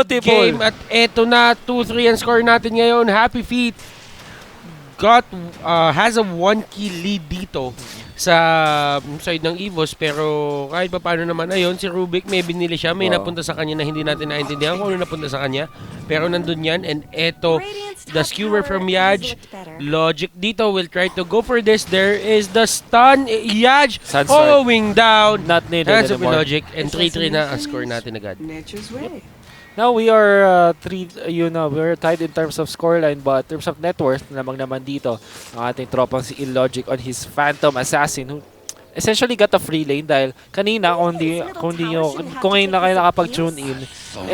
Beautiful game. At eto na, 2-3 ang score natin ngayon. HappyFeet has a 1-kill lead dito sa side ng EVOS, pero kahit pa paano naman, ayun, si Rubik may binili siya, may napunta sa kanya na hindi natin naintindihan kung ano napunta sa kanya, pero nandun yan. And eto, the skewer from Yaj. Logic dito will try to go for this. There is the stun. Yaj following down. Not needed Hands up anymore. Logic, and 3-3 na ang score natin agad. Now we are we're tied in terms of scoreline, but in terms of net worth lamang naman dito ang ating tropang si Illogic on his Phantom Assassin, who essentially got a free lane dahil kanina kung ngayon na kayo nakapag-tune in,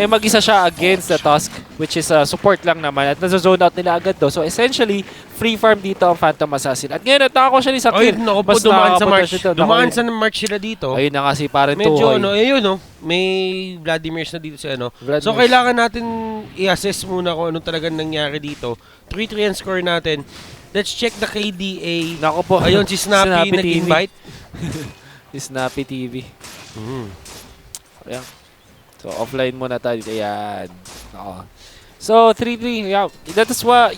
mag-isa siya against the Tusk, which is support lang naman, at nasa-zone out nila agad do. So essentially, free farm dito ang Phantom Assassin. At ngayon, natako siya ni Sakir. Ayun, naku po, dumaan sa March sila dito. Ayun na kasi parang medyo, tuhoy. may Vladimir's na dito si So, kailangan natin i-assess muna kung anong talagang nangyari dito. 3-3 ang score natin. Let's check the KDA. Nako po. Ayun, si Snappy nag-invite. Si Snappy TV. Ayan. So, offline muna tayo. Ayan. Nako. So, 3-3. Yeah.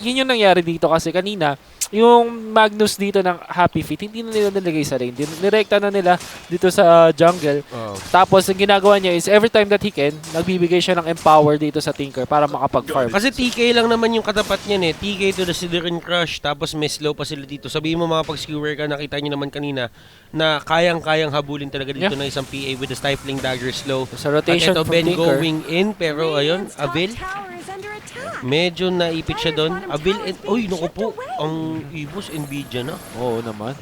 Yun yung nangyari dito kasi kanina, yung Magnus dito ng HappyFeet, hindi na nila nilagay sa lane. Nirekta na nila dito sa jungle. Tapos, ang ginagawa niya is every time that he can, nagbibigay siya ng empower dito sa Tinker para makapag-farm. Kasi TK lang naman yung katapat niyan eh. TK to the Siderean Crush, tapos may slow pa sila dito. Sabihin mo mga pag-skewer ka, nakita niyo naman kanina na kayang-kayang habulin talaga dito ng isang PA with the Stifling Dagger slow. Sa rotation at ito, from Ben Tinker going in, pero ayun, Avil. Medyo naipit siya doon. Avil, uy, naku po, ang EVOS, Nvidia na. Oo naman.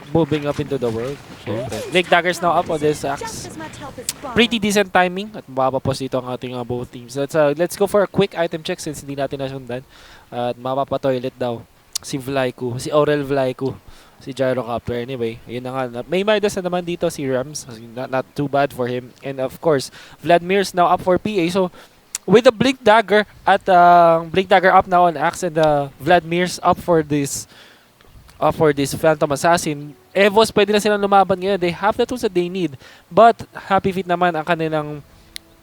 Moving up into the world. Lake Daggers now up on this axe. Pretty decent timing at mapapapos dito ang ating both teams. Let's go for a quick item check since hindi natin nasundan. At mapapatoilet daw si Vlaiku, si Aurel Vlaiku, si Gyrocopter. Anyway, yun na nga. May Midas na naman dito si Rams. Not too bad for him. And of course, Vladimir's now up for PA. So, with the Blink Dagger at Blink Dagger up now on Axe and Vladimir's up for this Phantom Assassin, EVOS pwede na silang lumaban ngayon. They have the tools that they need. But HappyFeet naman ang kanilang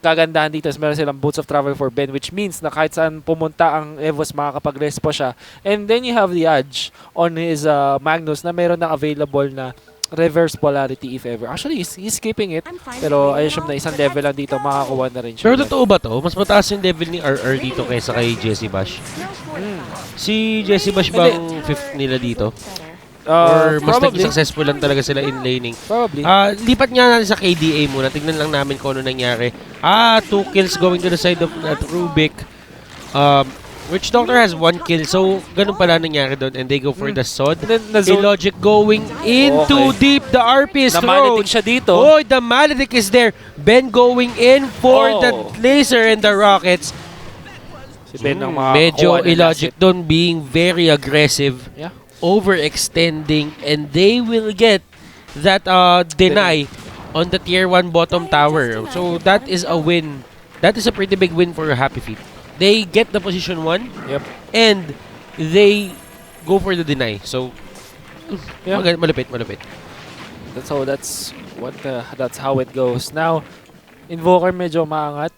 kagandahan dito is meron silang Boots of Travel for Ben, which means na kahit saan pumunta ang EVOS makakapag-respo siya. And then you have the Edge on his Magnus na meron na available na reverse polarity if ever. Actually, he's keeping it. Pero I assume na isang level lang dito, makakuha na rin siya. Pero totoo ba to? Mas mataas yung level ni RR dito kaysa kay Jesse Bash. Si Jesse Bash bang 5th nila dito? Or mas naging successful lang talaga sila in laning? Probably. Lipat nga natin sa KDA muna. Tignan lang namin kung ano nangyari. 2 kills going to the side of Rubik. Witch Doctor has 1 kill, so ganun pala nangyari doon, and they go for the Sod. Illogic going in too deep, the RP is thrown. Namalitik siya dito. Oh, the Maledic is there. Ben going in for the laser and the rockets. Si Ben ang medyo Illogic doon being very aggressive, overextending, and they will get that deny on the tier 1 bottom tower. So that is a win. That is a pretty big win for HappyFeet. They get the position 1, and they go for the deny. So, malupit. That's how it goes. Now, Invoker medyo maangat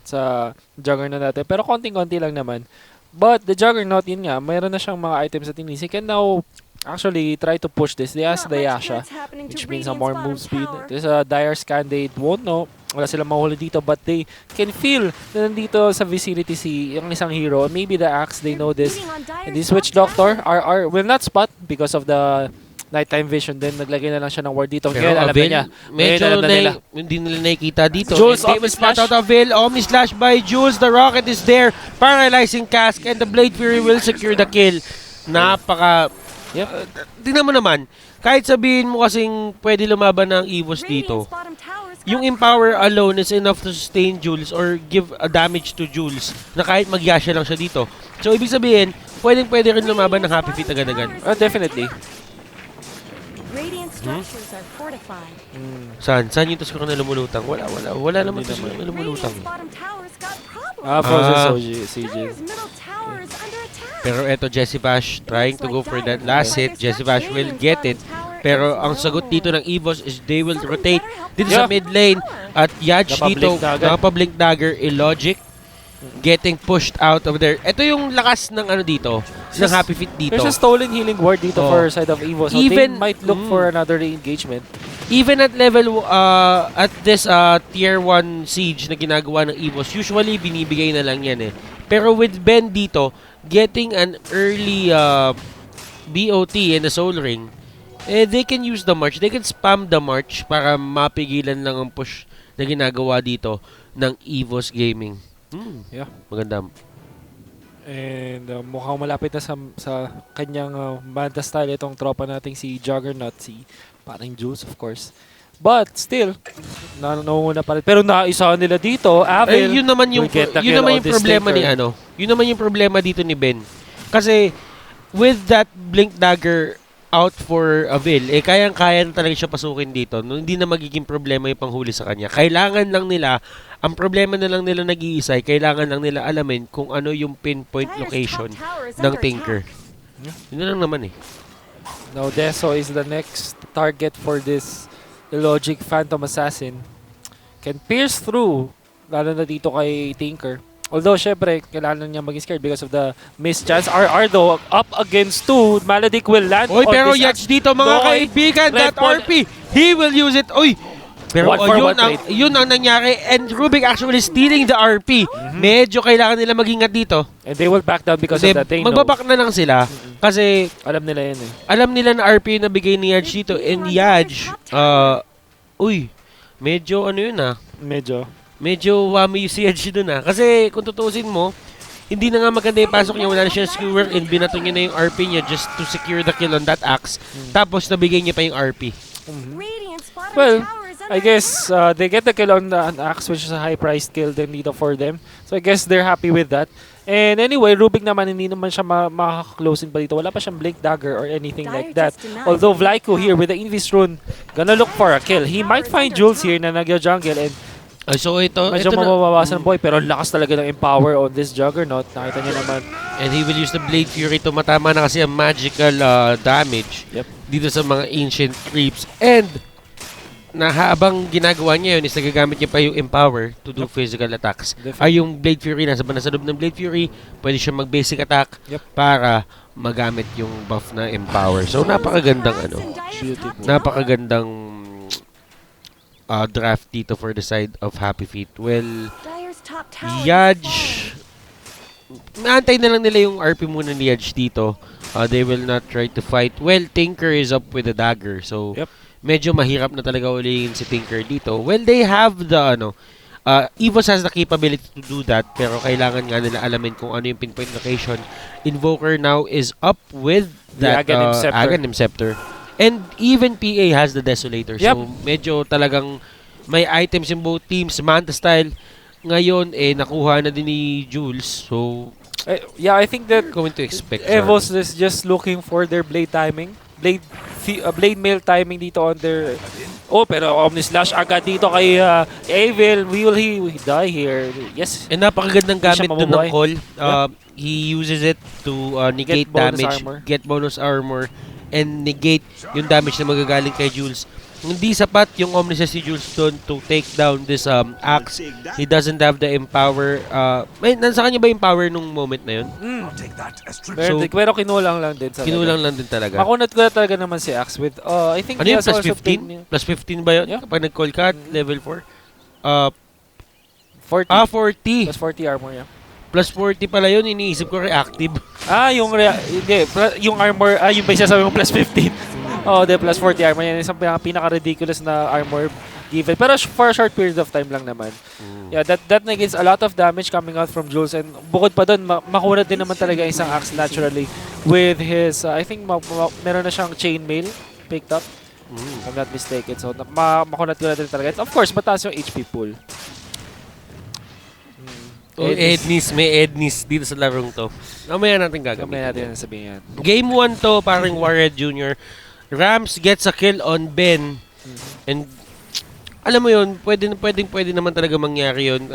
sa Juggernaut natin, pero konting-konti lang naman. But the Juggernaut, yun nga, mayroon na siyang mga items at tinis. He can now actually try to push this. They ask the Yasha, which means a more move speed. There's a dire scan, they won't know. Wala silang mahuli dito, but they can feel na nandito sa vicinity yung isang hero. Maybe the Axe, they know this. And this Witch Doctor will not spot because of the nighttime vision. Then naglagay na lang siya ng ward dito. Pero Avil, medyo hindi nila nakikita dito. Jules, spot out Avil. Omni slash by Jules. The rocket is there. Paralyzing Cask, and the Blade Fury will secure the kill. Napaka... tingnan mo naman, kahit sabihin mo kasing pwede lumaban ng EVOS dito, yung Empower alone is enough to sustain Jules or give a damage to Jules na kahit mag-yasha lang siya dito. So, ibig sabihin, pwede rin lumaban ng HappyFeet agad-agad. Definitely. Saan yung task ko na lumulutang? Wala naman task ko na lumulutang. Frozen Siege. Pero eto, Jesse Bash trying to go for that last hit. Jesse Bash will get it. Pero ang sagot dito ng EVOS is they will rotate dito sa mid lane at Yaj dito, nakapablink dagger, illogic, getting pushed out of there. Ito yung lakas ng ano dito, ng HappyFeet dito. There's a stolen healing ward dito for side of EVOS. So they might look for another re-engagement. Even at level, at this tier 1 siege na ginagawa ng EVOS, usually binibigay na lang yan eh. Pero with Ben dito, getting an early BOT and the Soul Ring, they can use the march. They can spam the march para mapigilan lang ang push na ginagawa dito ng EVOS Gaming. Yeah. Maganda. And mukhang malapit na sa kanyang banda style itong tropa nating si Juggernaut, si parang Jules of course. But still, nangunguna pa rin. Pero naisahan nila dito, Avil, yun naman yung problema ni ano. Yun naman yung problema dito ni Ben. Kasi with that blink dagger out for Avil, kayang-kaya na talaga siya pasukin dito. Hindi na magiging problema yung panghuli sa kanya. Kailangan lang nila, ang problema na lang nila nag-iisa, kailangan lang nila alamin kung ano yung pinpoint location ng Tinker. Yun na lang naman eh. Now Deso is the next target for this illogic Phantom Assassin. Can pierce through, lalo na dito kay Tinker. Although, syempre, kailangan niya maging scared because of the missed chance. RR though, up against 2. Maledic will land on pero this Yaj dito mga kaibigan, that RP, he will use it. Pero yun ang nangyari. And Rubik actually stealing the RP. Medyo kailangan nila mag-ingat dito. And they will back down because of that. Magbabak na lang sila. Kasi alam nila yan eh. Alam nila na RP yung nabigay ni Yaj dito. And Yaj, medyo ano yun Medyo wami si Yaj doon Kasi kung tutusin mo, hindi na nga maganda yung pasok niya. Wala na siya skewer and binato niya na yung RP niya just to secure the kill on that axe. Tapos nabigay niya pa yung RP. Well, I guess they get the kill on the axe, which is a high-priced kill din dito for them. So I guess they're happy with that. And anyway, Rubik naman, hindi naman siya makaka-closing pa dito. Wala pa siyang blink dagger or anything like that. Although Vlaiko here with the Invis rune, gonna look for a kill. He might find Jules here na nag-jungle and so medyo mababawasan boy, pero lakas talaga ng empower on this Juggernaut. Nakita niyo naman. And he will use the Blade Fury to matama na kasi ang magical damage dito sa mga ancient creeps. And habang ginagawa niya yun is nagagamit niya pa yung empower to do physical attacks. Ay yung Blade Fury, nasa loob ng Blade Fury, pwede siya mag-basic attack para magamit yung buff na empower. So napakagandang napakagandang draft dito for the side of HappyFeet. Well, Yaj, maantay na lang nila yung RP muna ni Yaj dito. They will not try to fight. Well, Tinker is up with a dagger. So, medyo mahirap na talaga ulihin si Tinker dito. Well, they have the, EVOS has the capability to do that. Pero kailangan nga nila alamin kung ano yung pinpoint location. Invoker now is up with that Aghanim Scepter. And even PA has the Desolator. So, medyo talagang may items in both teams. Manta style. Ngayon, nakuha na din ni Jules. So, I think that going to expect EVOS is just looking for their blade timing. Blade mail timing dito on their... pero Omnislash agad dito kay Avil. Will he die here? Yes. And napakagandang gamit dun ng call. He uses it to negate damage, get bonus armor, and negate yung damage na magagaling kay Jules. Hindi sapat yung Omnislash si Jules doon to take down this axe. He doesn't have the empower. Nasa kanya ba yung power nung moment na yun? Pero kinulang lang din. Kinulang lang din talaga. Makunat ko na talaga naman si Axe with, I think... Ano yung plus 15? Plus 15 ba yun? Kapag nag-call ka, level 4? 40. 40. Plus 40 armor, Plus 40 pala yun, iniisip ko reactive. Yung armor, yung ba sabi mo plus 15? Plus 40 armor. Yan isang pinaka-ridiculous na armor given. Pero for a short period of time lang naman. Yeah, that negates a lot of damage coming out from Jules. And bukod pa doon, makunat din naman talaga isang axe naturally with his, I think meron na siyang chainmail picked up. If I'm not mistaken. So, makunat ko na din talaga. And of course, mataas yung HP pool. May Ednis dito sa larong to. Mamaya natin gagamitin. Mamaya natin sabihin yan. Game 1 to, parang Warhead Jr. Rams gets a kill on Ben. And alam mo yun, pwede naman talaga mangyari yun.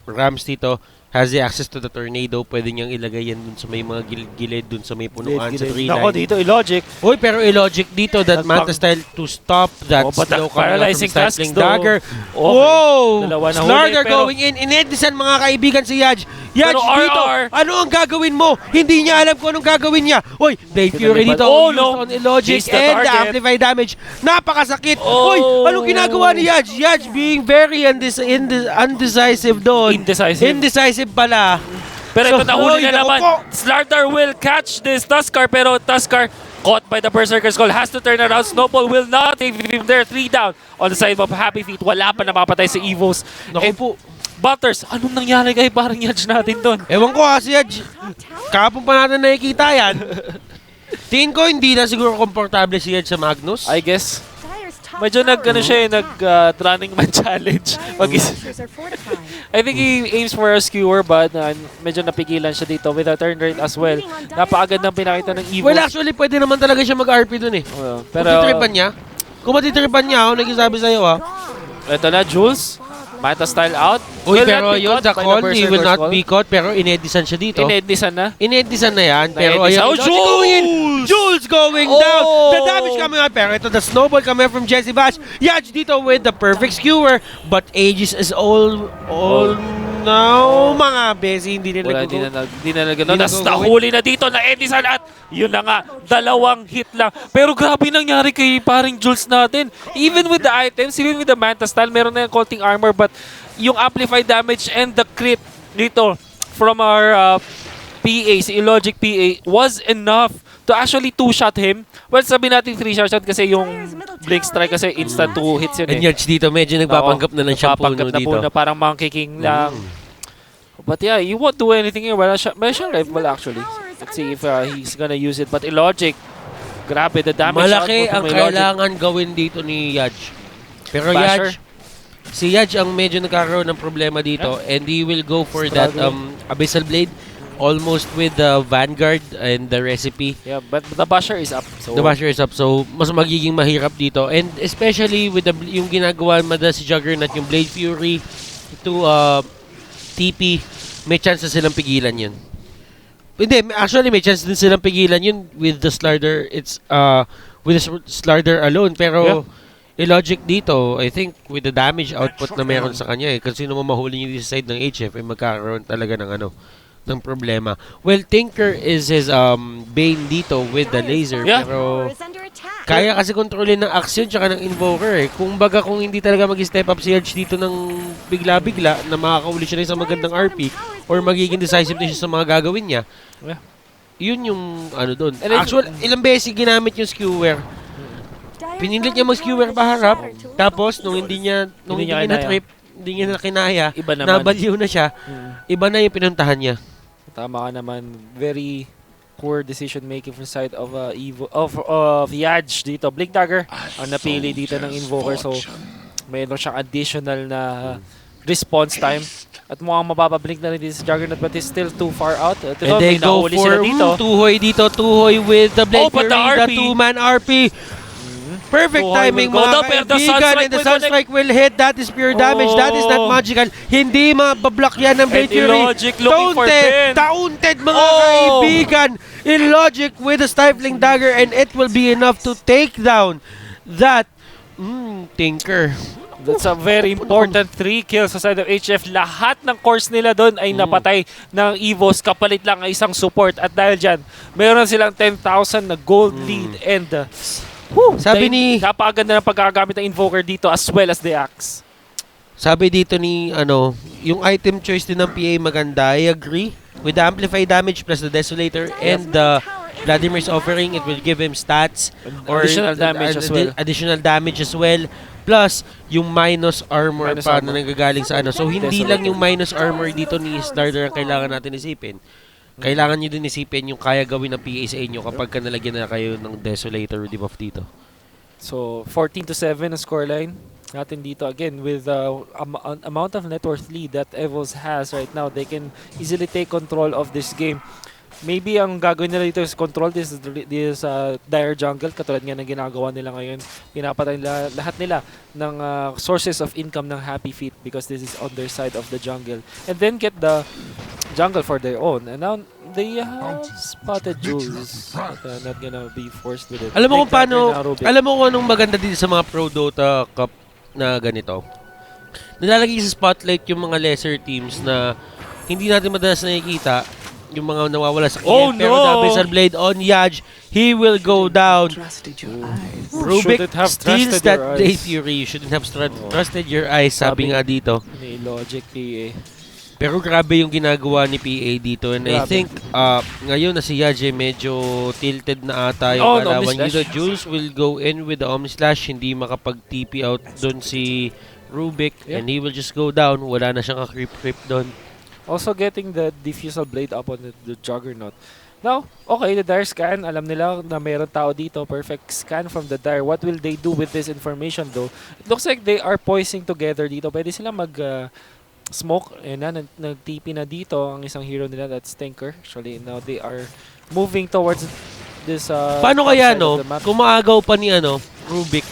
Rams dito, has the access to the tornado, pwede niyang ilagay yan dun sa may mga gilid-gilid, dun sa may punuan, sa tree Nako, line. dito, illogic. Uy, pero illogic dito, that Manta style to stop that but slow coming out from paralyzing Stifling casks, though. Dagger. Okay. Whoa! Dalawa na huli, Slarder pero- going in. Inedisan mga kaibigan si Yaj. Yaj Pero dito, RR. ano ang gagawin mo? Hindi niya alam kung anong gagawin niya. Uy, Blade Fury dito. Oh, Used no. on illogic Chase the and the target. amplify damage. Napakasakit. Oh. Uy, anong ginagawa ni Yaj? Yaj being very undecisive doon. Indecisive pala. Pero ito, nahuli Uy, na naman. naku po. Slardar will catch this Tuskar, pero Tuskar caught by the Berserker's Call, has to turn around. Snowball will not save him there. 3 down on the side of HappyFeet. Wala pa napapatay sa EVOS. Naku And po. Butters, anong nangyari kay parang Yaj natin doon? Ewan ko si Yaj. Kahapon pa natin nakikita yan. Tingin ko hindi na siguro komportable si Yaj sa Magnus. I guess. Medyo running man challenge. I think he aims for a skewer, but medyo napigilan siya dito with a turn rate as well. Napakagandang pinakita ng EVOS. Well, actually, pwede naman talaga siya mag-RP dun eh. Pero Kung matitripan niya, ako nagsasabi sa'yo ito na, Jules. Manta style out. Uy, Will pero not be yun, caught the by call, he will Berserker's not Call. be caught, pero inedisan siya dito. Inedisan na. Inedisan na yan, pero Na-edisan. ayun. Oh, Jules! Jules going Oh! down! The damage coming out, pero ito, the snowball coming from Jesse Bash. Yaj dito with the perfect skewer, but Aegis is all now, mga besi, hindi nila Wala, di na gano'n. Di na Tapos gagawin. nahuli na dito na Edison at yun na nga, 2 hit lang. Pero grabe nangyari kay paring Jules natin. Even with the items, even with the Manta style, meron na yung coating armor, but yung amplified damage and the crit dito from our PA, si Illogic PA, was enough to actually 2-shot him. Well, sabi natin 3-shot kasi yung Blink Strike kasi instant 2 hits yun And eh. Yaj dito, medyo nagpapanggap na ng shampoo Nagpapanggap na dito. po na parang monkey king lang. But yeah, you won't do anything here. Wala siya rifle actually. Let's see if he's gonna use it. But Illogic, grabe, the damage Malaki output ang from Illogic. kailangan gawin dito ni Yaj. Pero Basher. si Yaj ang medyo nagkakaroon ng problema dito and he will go for that Abyssal Blade almost with the Vanguard and the recipe. Yeah, but the Basher is up. So The Basher is up, so mas magiging mahirap dito. And especially with yung ginagawa si Juggernaut, yung Blade Fury to TP, may chance na silang pigilan yun. Hindi, actually may chance din silang pigilan yun with the Slarder. It's with the Slarder alone. Pero Illogic dito, I think with the damage output na meron sa kanya kasi sino mo mahuli niya sa side ng HF magkakaroon talaga ng problema. Well, Tinker is his Bane dito with the laser, pero kaya kasi kontrolin ng action tsaka ng Invoker Kung hindi talaga mag-step up si Edge dito ng bigla-bigla na makakauli siya sa magandang RP or magiging decisive din siya sa mga gagawin niya, yun yung doon. Actually, ilang beses ginamit yung skewer. Pinilit niya mag-skewer paharap, tapos nung hindi niya na-trip, hindi niya na kinaya, Iba naman. nabaliw na siya, iba na yung pinuntahan niya. Tama ka naman. Very poor decision making from side of of Yaj dito. Blink Dagger ang napili dito ng Invoker. So mayroon siyang additional na response time. At mukhang mababablink na rin dito sa Juggernaut, but he's still too far out. Ito, And they may go nahuli for sila dito. Tuhoy with the Blade but Fury, the the RP. 2-man RP. Perfect Tuhoy timing will go mga down, pero the kaibigan, Sunstrike and the will Sunstrike will hit. That is pure damage. That is not magical. Hindi mabablock yan ng Blade And Fury. Illogic looking for Ben. Taunted mga kaibigan. Illogic with a stifling dagger, and it will be enough to take down that Tinker. That's a very important 3 kills sa side of HF. Lahat ng course nila doon ay napatay ng EVOS. Kapalit lang ang isang support. At dahil dyan, meron silang 10,000 na gold lead. And Sabi ni napakaganda ng pagkagamit ng Invoker dito as well as the Axe. Sabi dito ni yung item choice din ng PA maganda. I agree. With the amplified damage plus the Desolator and the Vladimir's offering, it will give him stats or Additional damage as well. Additional damage as well. Plus yung minus armor Minus pa armor. na nanggagaling sa So hindi lang yung minus armor dito ni Slarder ang kailangan natin isipin. Kailangan nyo din isipin yung kaya gawin ng PA sa inyo kapag nalagyan na kayo ng Desolator debuff dito. So 14-7 ang scoreline natin dito. Again, with the amount of net worth lead that EVOS has right now, they can easily take control of this game. Maybe ang gagawin nila dito is control this dire jungle, katulad nga ng ginagawa nila ngayon. Pinapatay nila, lahat nila ng sources of income ng HappyFeet because this is on their side of the jungle. And then get the jungle for their own. And now they have spotted Jules. But not gonna be forced with it. Alam mo Link kung paano, dagger na Rubik. alam mo kung anong maganda dito sa mga Pro Dota Cup na ganito? Nilalagay sa spotlight yung mga lesser teams na hindi natin madalas nakikita, yung mga nawawala sa kill. Oh, Pero no! the Abyssal Blade on Yaj, he will go down. Rubik Shouldn't have steals trusted that your eyes. Blade Fury. You shouldn't have trusted your eyes, sabi nga dito. Ni Logic PA. Pero grabe yung ginagawa ni PA dito. And I Grabe. think, ngayon na si Yaj medyo tilted na ata yung Oh, kalaban Omnislash. dito. Jules will go in with the Omnislash. Hindi makapag-TP out doon si Rubik. Yeah. And he will just go down. Wala na siyang ka-creep-creep doon. Also getting the diffusal blade up on the Juggernaut. Now, okay, the Dire scan. Alam nila na mayroon tao dito. Perfect scan from the Dire. What will they do with this information though? It looks like they are poising together dito. Pwede sila mag-smoke. Nag-TP na dito ang isang hero nila. That's Tinker. Actually, now they are moving towards this Paano top kaya, side of no? the map. Kung maagaw pa ni, Rubik,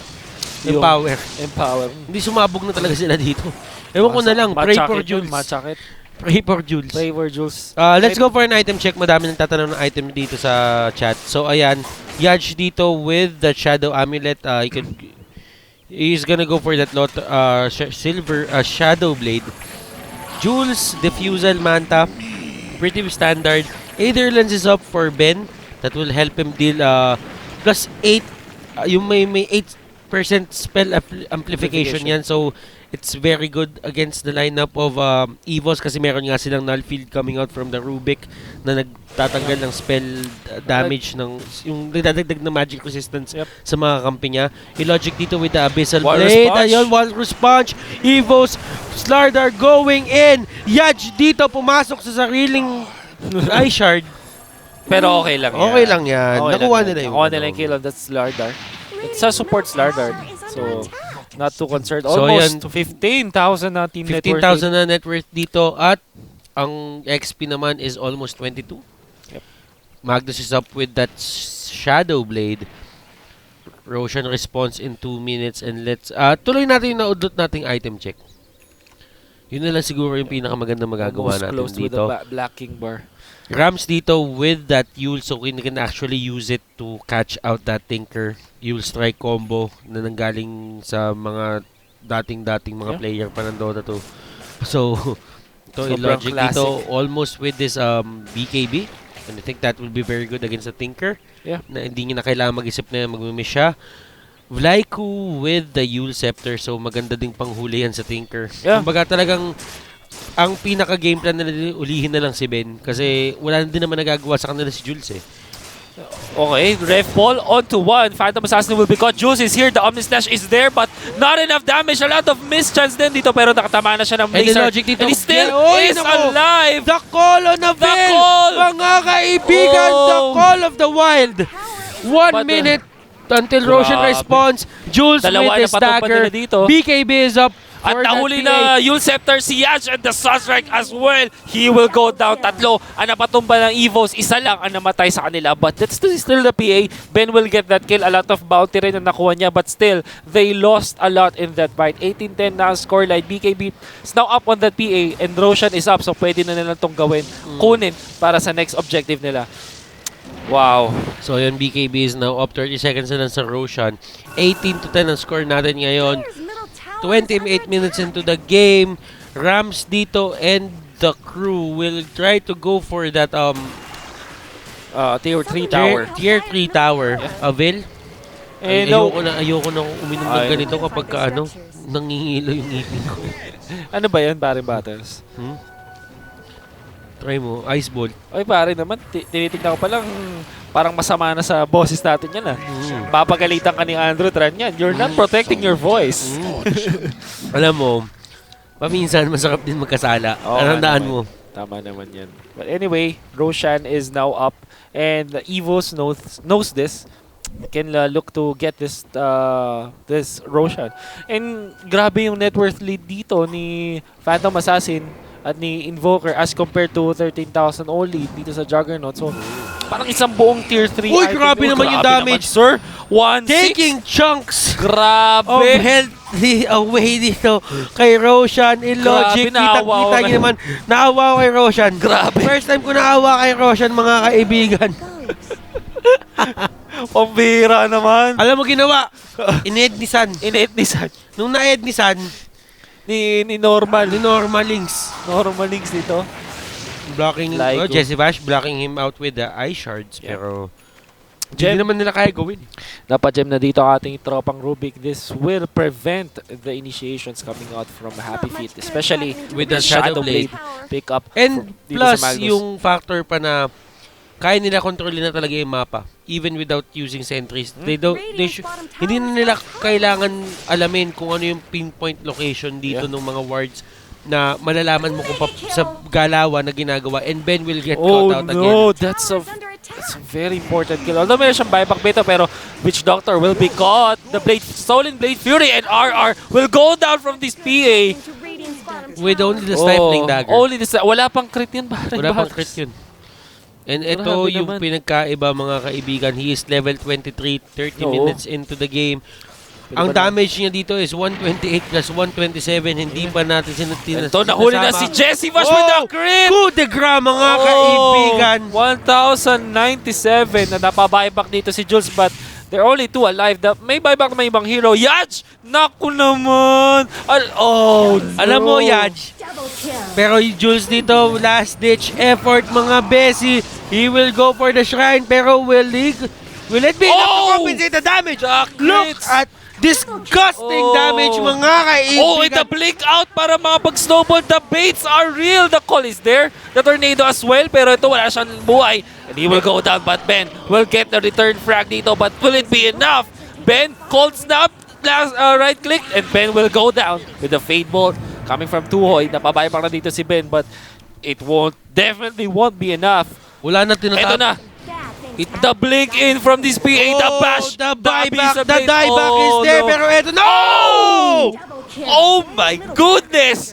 yung Yung power. Empower. Hindi sumabog na talaga sila dito. Ewan ko na lang. Pray for Jules. Machakit. Pray for Jules. Pray for Jules. Let's go for an item check. Madami nang tatanong ng item dito sa chat. So, ayan. Yaj dito with the Shadow Amulet. He's gonna go for that silver Shadow Blade. Jules, Diffusal, Manta. Pretty standard. Aether Lens is up for Ben. That will help him deal plus 8. Yung may 8% spell amplification yan. So, it's very good against the lineup of EVOS kasi meron nga silang null field coming out from the Rubik na nagtatanggal ng spell damage ng yung nagdadagdag na magic resistance sa mga kampi niya. I-logic dito with the Abyssal Blade. Ayun, Walrus Punch. EVOS, Slardar going in. Yaj dito pumasok sa sariling Eye Shard. Pero okay lang yan. Okay lang yan. Okay Nakuha lang nila yan. yung Nakuha nila yung kill on that Slardar. It's a support Slardar. So, not too concerned. Almost So, 15,000 na team net worth. 15,000 na net worth dito at ang XP naman is almost 22. Yep. Magnus is up with that Shadow Blade. Roshan response in 2 minutes and let's tuloy natin yung naudlot nating item check. Yun na lang siguro yung pinakamaganda magagawa Almost natin close to dito. the Black King bar. Rams dito with that Yule so we can actually use it to catch out that Tinker Yule strike combo na nanggaling sa mga dating mga player pa ng Dota 2. So, ito i-logic dito almost with this BKB and I think that will be very good against the Tinker. Yeah. Na hindi niya na kailangan mag-isip na mag-miss siya. Vlaiku with the Yule Scepter so maganda ding panghuli yan sa Tinker. Yeah. Kumbaga talagang ang pinaka-game plan nila ulihin na lang si Ben kasi wala din naman nagagawa sa kanila si Jules eh. Okay, Ref Ball onto one. Phantom Assassin will be caught. Jules is here. The Omnislash is there but not enough damage. A lot of mischance din dito pero nakatama na siya ng And the laser. logic dito. And he still Oy, is naku! alive! The call on the Veil! call! Mga kaibigan, Oh! the call of the wild! 1 But, minute until Roshan grabe. responds. Jules Dalawa with his na patumpa dagger. nila dito. BKB is up. At for that nahuli PA. na Yule Scepter si Yaj and the Sunstrike as well. He will go down. Tatlo ang napatumba ng EVOS. Isa lang ang namatay sa kanila. But that's still the PA. Ben will get that kill. A lot of bounty rin ang nakuha niya. But still, they lost a lot in that fight. 18-10 na ang scoreline. BKB is now up on that PA and Roshan is up. So pwede na nila itong gawin. Kunin para sa next objective nila. Wow. So yun, BKB is now up 30 seconds na lang sa Roshan. 18-10 ang score natin ngayon. 28 minutes into the game. Rams dito and the crew will try to go for that Tier 3 tower. Tier 3 tower. Avail. Ayoko na uminom ng ganito kapag nangingilo yung ngipin ko. Ano ba yan, Barry Battles? Try mo, ice ball. Ay, pare naman, tinitignan ko pa lang, parang masama na sa bosses natin yan Papagalitan ka ni Andrew Tran yan. You're not protecting your voice. Alam mo, paminsan masarap din magkasala. Tandaan mo. Tama naman yan. But anyway, Roshan is now up and the EVOS knows this. Can look to get this Roshan. And grabe yung net worth lead dito ni Phantom Assassin at ni Invoker as compared to 13,000 only dito sa Juggernaut. So, parang isang buong tier 3 Uy, grabe naman yung damage. Naman, sir. 1-6. Taking chunks Grabe. of health completely away dito kay Roshan. Illogic. Grabe, naawa Kita ako niyo naman, naawa ko kay Roshan. Grabe. First time ko naawa kay Roshan, mga kaibigan. Pambira naman. Alam mo ginawa? In-ed ni San. In-ed ni San. Nung na-ed ni San, Ni Normal. ni Normal Links. Normal links dito. Blocking, Like, Jesse Bash blocking him out with the eye shards. Yeah. Pero, Gem. hindi naman nila kaya gawin. Napagem na dito ang ating tropang Rubik. This will prevent the initiations coming out from HappyFeet, especially With the Shadow Blade. pick up. And dito plus, sa Magnus. yung factor pa na kaya nila kontrolin na talaga yung mapa even without using sentries. Hindi na nila kailangan alamin kung ano yung pinpoint location dito ng mga wards na malalaman mo kung sa galawan na ginagawa, and Ben will get caught out again. Oh no, that's a very important kill. Although meron siyang buyback dito, pero Witch Doctor will be caught. The Stolen Blade Fury and RR will go down from this PA. With only the stifling dagger. Only wala pang crit yun. Wala pang crit yun. And ito Grabe yung naman. pinagkaiba, mga kaibigan. He is level 23, 30 Oo. minutes into the game. Ang damage niya dito is 128 plus 127. Hindi pa natin Ito, nahuli na si Jesse Bash with the crit! Coup de grace, mga kaibigan. 1,097 na napabuyback dito si Jules, but there are only 2 alive. May buyback na ibang hero. Yaj! Naku naman! No. Alam mo, Yaj, pero yung Jules dito, last ditch effort, mga Bessie. He will go for the shrine, pero will it be enough to compensate the damage? Look at disgusting damage, mga kaibigan. Oh, it's a blink out para makapag-snowball. The baits are real. The call is there. The tornado as well, pero ito wala siyang buhay. And he will go down, but Ben will get the return frag dito. But will it be enough? Ben, cold snap, right click, and Ben will go down with the Fade Bolt coming from Tuhoy. Napabayabak na dito si Ben, but it definitely won't be enough. Wala na tinatapos. Ito na. The blink in from this PA, the bash, the buyback, Abyss of the Blade. dieback is there, pero eto, no! Oh my goodness!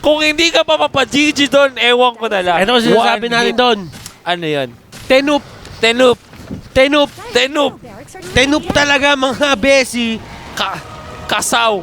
Kung hindi ka pa mapa-GG doon, ewan ko na lang. Ito ang sinasabi natin doon. Ano yan? Tenup. Tenup. Tenup. Tenup. Tenup talaga, mga Bessie. Kasaw.